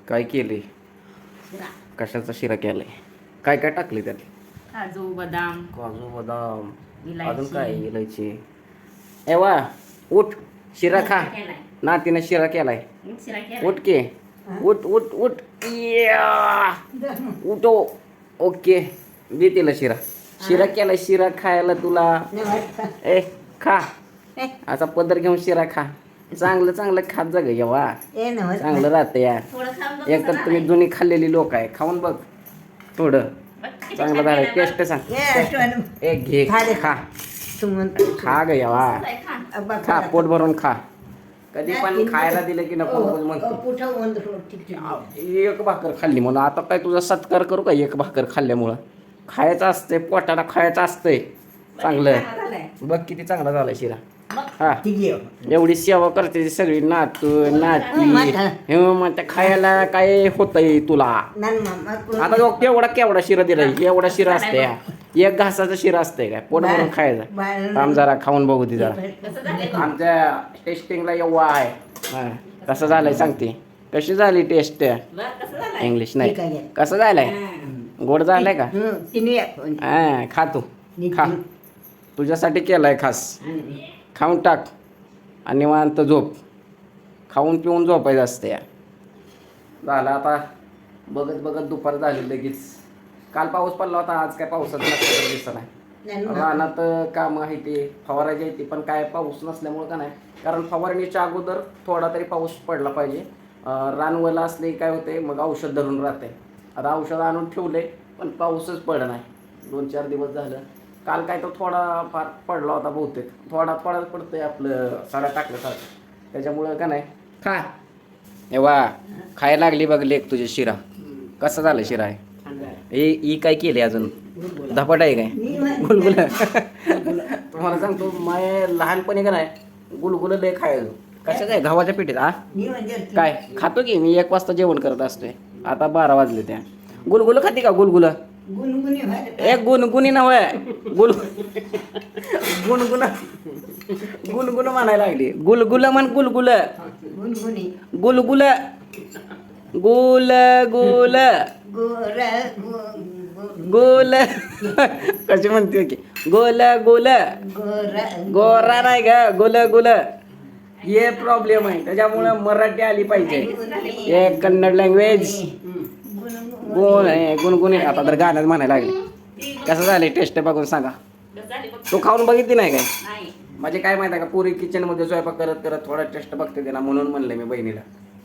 काय केले? शिरा. कशाचा शिरा केलाय? काय काय टाकले त्यात? काजू बदाम काजू बदाम इलायची. अजून काय? इलायची. ए वा उठ, शिरा खा. केलाय. नातीनं शिरा केलाय. मग शिरा केलाय. उठ के, उठ उठ उठ. या उठो. ओके, दे तिला शिरा. शिरा केलाय, शिरा खायला तुला. ए खा, असा पदर घेऊन शिरा खा. चांगलं चांगलं खात जा ग येवा. चांगलं राहतं या. थोडं खाऊन बघ एक तर कसं तुम्ही झालंय. जुनी खाल्लेली लोक आहे, खाऊन बघ थोडं. बघ किती चांगलं छान झालंय. केलंय टेस्ट बघ. सांग. एक घे, खा खा ग येवा. कसं आहे, खा. खा, पोट भरून खा. कधी पण खायला दिलं की नको नको म्हणतो. एक भाकर खाल्ली म्हणून आता काय तुझा सत्कार करू का? एक भाकर खाल्ल्यामुळं खायचं असतंय, पोटाला खायचं असतंय चांगलं. चांगला झालाय. बघ किती चांगला झाला शिरा. मग हा, एवढी सेवा करते ती सगळी नातू नाती. हे मग खायला काय होतंय तुला? आता बघ केवढा केवढा शिरा दिलाय. एवढा शिरा असते, एक घासाचा शिरा असतंय काय? पोट भरून खायचा. थांब जरा खाऊन बघू ती जरा. कसं झालंय बघ. आमच्या टेस्टिंगला एवढा आहे. हा, कसं झालंय सांगते. कशी झाली टेस्ट? बघ कसं झालंय. इंग्लिश नाही. कसं झालंय? गोड झालंय का? हा, खा तू खा. तुझ्यासाठी केलाय खास. खाऊन टाक आणि निवांत झोप. खाऊन पिऊन झोपायचं असतं या. झालं आता बघत बघत दुपार झाली लगेच. काल पाऊस पडला होता, आज काय पावसाचं लक्षात दिसत नाही. रानात कामं आहे ते फवारायची आहे ती, पण काय पाऊस नसल्यामुळं का नाही. कारण फवारणीच्या अगोदर थोडा तरी पाऊस पडला पाहिजे. रानवला असले काय होते, मग औषध धरून राहते. आता औषध आणून ठेवले पण पाऊसच पडला नाही. 2-4 दिवस झालं. काल काय तर थोडा फार पडला होता बहुतेक. थोडा पडतंय आपलं सडा टाकल्यासारखं. त्याच्यामुळं का नाही खा. ए वा, खायला लागली बघ लेक तुझी शिरा. कसं झालं शिरा आहे? ही काय केली अजून? धपाट आहे काय? गुलगुलं. तुम्हाला सांगतो माय लहानपणी का नाही गुलगुलं लय खायचो. कशाचं आहे? गव्हाच्या पिठीत. हा काय खातो की मी 1 वाजता जेवण करत असतोय. आता 12 वाजले त्या. गुलगुलं खाते का? गुलगुलं एक गुणगुणी नव्हे गुणगुण गुणगुण म्हणायला लागली. गुलगुल म्हण. गुलगुल गुलगुल गुल गुल गुल कशी म्हणते की? गोल गोल गोरा नाही ग, गुल गुल. हे प्रॉब्लेम आहे, त्याच्यामुळं मराठी आली पाहिजे. एक कन्नड लँग्वेज गुणगुणी. आता तर गाणं म्हणायला लागले. कसं झालं टेस्ट बघून सांगा. कसं झालंय बघ. तू खाऊन बघितली नाही काय? नाही. म्हणजे काय माहिती आहे का, पुरी किचनमध्ये स्वयंपाक करत करत थोडा टेस्ट बघते ते ना, म्हणून म्हणलं मी बहिणीला.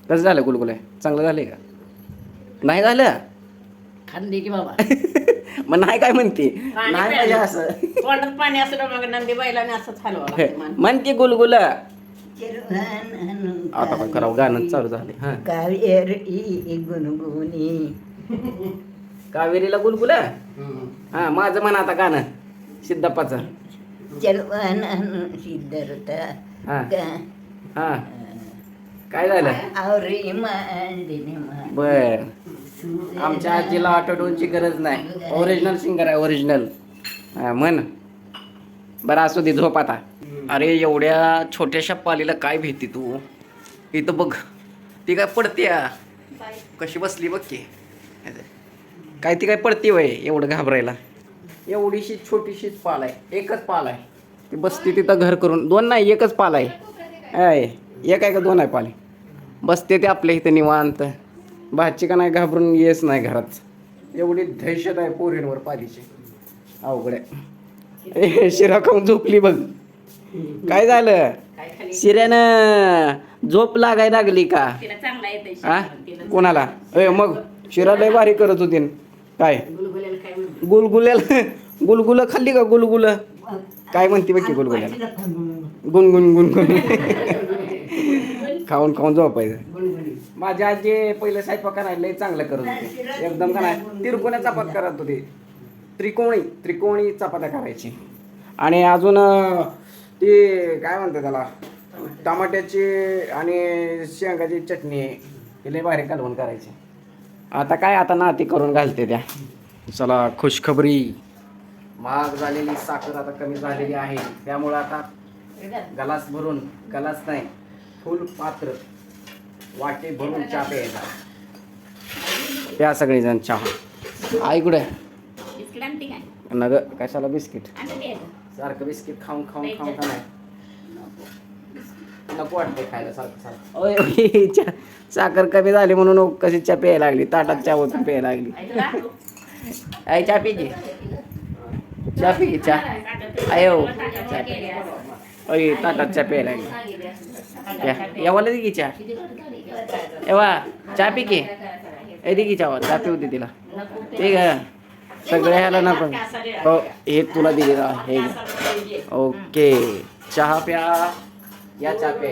कसं झालं गुलगुले? चांगलं झालंय का? नाही झालं? खाल्ली की बाबा. मग नाही काय म्हणते? पाणी नाही पाहिजे प्यायलं. असं. तोंडात पाणी असलं मग नंदी बैलाने असंच हलवावं लागतं मान. म्हण की गुलगुल. आता काय करावं, गाणं चालू झाले. हा, कावेरीला गुलगुल. हा, माझं म्हण आता गाणं सिद्धप्पाचं. हा हा, काय झालं? बर, आमच्या आजीला ऑटोट्यूनची गरज नाही. ओरिजिनल सिंगर आहे, ओरिजिनल. म्हण बरं. असू दे, झोप आता. अरे एवढ्या छोट्याशा पालीला काय भीती तू? इथं बघ, ती काय पडते? कशी बसली बघ की. काय ती काय पडते वय एवढं घाबरायला? एवढीशी छोटीशीच पाल आहे, एकच पाल आहे. ती बसते तिथं घर करून. 2 नाही, एकच पाल आहे. एक आहे का 2 आहे पाले? बसते ते आपल्या इथं निवांत. भाची का नाही घाबरून येस नाही घरात. एवढी दहशत आहे पोरींवर पालीची. अवघड आहे. शिरा खाऊन झोपली बघ. काय झालं? काय खाली? शिऱ्यानं झोप लागायला लागली का? तिला चांगला येतंय हा, शिरा. तिला कोणाला? मग शिरा लय भारी करत होती न. काय गुलगुल्याला काय म्हणतात? गुलगुल्याला? गुलगुलं खाल्ली का? गुलगुलं काय म्हणते बघ की गुलगुल्याला? गुणगुण गुणगुण. खाऊन खाऊन झोपायचं. माझ्या आजी पहिलं स्वयंपाक करायला लय चांगलं करत होते. एकदम का नाही तिरकोण्या चपात्या करत होते. त्रिकोणी चपात्या करायची. आणि अजून ती काय म्हणते त्याला, टमाट्याची आणि शेंगाची चटणी हे लय भारी कालवण करायची. आता काय, आता नाती करून घालते त्या. चला खुशखबरी, महाग झालेली साखर आता कमी झालेली आहे. त्यामुळं आता गलास भरून, गलास नाही फुल पात्र वाटे भरून चहा प्यायचा. प्या सगळेजण चहा. आई कुठे बिस्किट आणते काय नग कशाला बिस्किट आणते सारखं बिस्किट खाऊन खाऊन खाऊन का नाही नको वाटते खायला सारखं सारखं. ओय ओय, साखर कमी झाली म्हणून कशी चहा प्यायला लागली ताटात चहा होती प्यायला लागली. आई चहा पी की चहा पी की चहा आयो ओय ताटात चहा प्यायला लागली. एवाला दे की चहा एवा चहा पी की ए दे की चहा पिऊ दे तिला ठीक आहे सगळ्या ह्याला नको हो हे तुला दिले का हे घे. ओके चहा प्या या चहा प्या.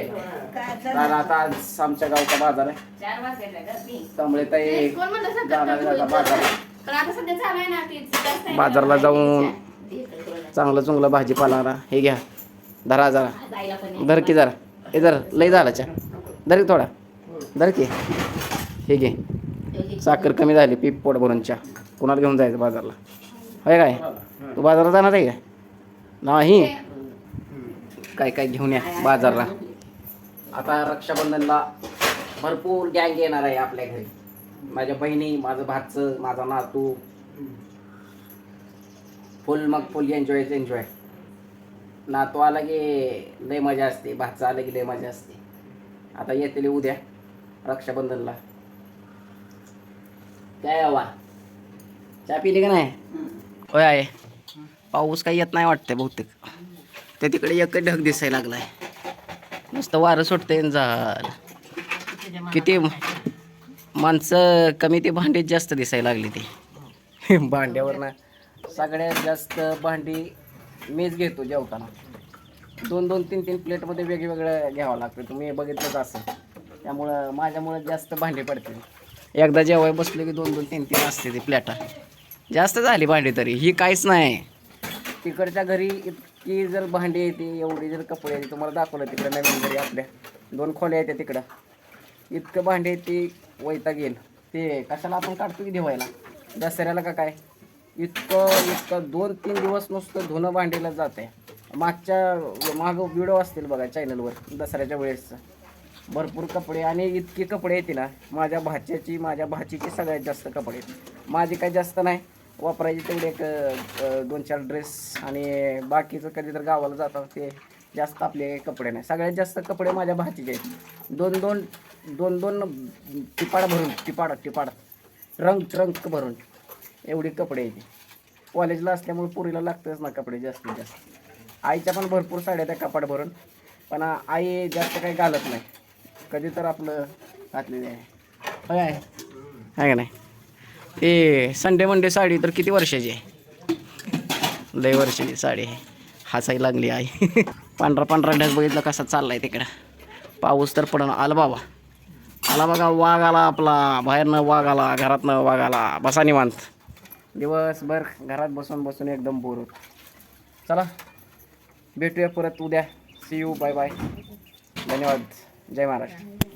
आता आज आमच्या गावचा बाजार आहे त्यामुळे ताई जाणार बाजारला जाऊन चांगलं चांगलं भाजीपाला हे घ्या. धरा जरा धर की जरा हे धर लय झाला चहा धर थोडा धर की हे घे. साखर कमी झाली पीप पोट भरून चहा. कुणाला घेऊन जायचं बाजारला होय काय तू बाजारात जाणार आहे काय नाही काय काय घेऊन या बाजारला. आता रक्षाबंधनला भरपूर गँग येणार आहे आपल्या घरी. माझ्या बहिणी माझं भाचं माझा नातू फुल मग फुल एन्जॉय. नातू आला की लय मजा असते भाचं आलं की लय मजा असते. आता येतील उद्या रक्षाबंधनला काय हवा चहा पिली का नाही होय आहे. पाऊस काही येत नाही वाटतंय बहुतेक ते तिकडे एक ढग दिसायला लागलाय नुसतं वारं सुटतंय झालं. किती माणसं कमी ते भांडी जास्त दिसायला लागली ती भांड्यावर ना सगळ्यात जास्त भांडी मीच घेतो जेवताना. 2-2, 3-3 प्लेटमध्ये वेगवेगळं घ्यावं लागतं तुम्ही बघितलंच असेल. त्यामुळं माझ्यामुळं जास्त भांडी पडते. एकदा जेवाय बसले की 2-2, 3-3 असते ती प्लेटा. जास्त झाली भांडी तरी ही काहीच नाही. तिकडच्या घरी इतकी जर भांडी येते एवढी जर कपडे येते तुम्हाला दाखवलं तिकडं नवीन घरी आपल्या 2 खोल्या येते तिकडं इतकं भांडी येते वैताग येईल. ते कशाला आपण काढतो की ठेवायला दसऱ्याला का काय इतकं 2-3 दिवस नुसतं धुणं भांडीला जाते. मागं व्हिडिओ असतील बघा चॅनलवर दसऱ्याच्या वेळेसचं भरपूर कपडे आणि इतके कपडे येते ना माझ्या भाचीची सगळ्यात जास्त कपडे आहेत. माझी काही जास्त नाही वापरायचे तेवढे एक 2-4 ड्रेस आणि बाकीचं कधी तर गावाला जातात ते जास्त आपले कपडे नाही. सगळ्यात जास्त कपडे माझ्या भाचीचे आहेत. 2-2 टिपाड ट्रंक भरून एवढी कपडे येते. कॉलेजला असल्यामुळे पुरीला लागतंच ना कपडे जास्तीत जास्त. आईच्या पण भरपूर साड्या त्या कपाट भरून पण आई जास्त काही घालत नाही कधी तर आपलं घातलेलं आहे होय आहे का नाही. ते संडे मंडे साडी तर किती वर्षाची आहे लय वर्षाची साडी आहे. हसायला लागली आई पांढरा ढग बघितलं कसा चाललाय तिकडं. पाऊस तर पडणं आला बाबा आला बघा. वाघ आला आपला बाहेरनं वाघ आला घरातनं वाघ आला. बसा निवांत दिवसभर घरात बसून एकदम बोर होत. चला भेटूया परत उद्या. सी यू बाय बाय धन्यवाद जय महाराष्ट्र.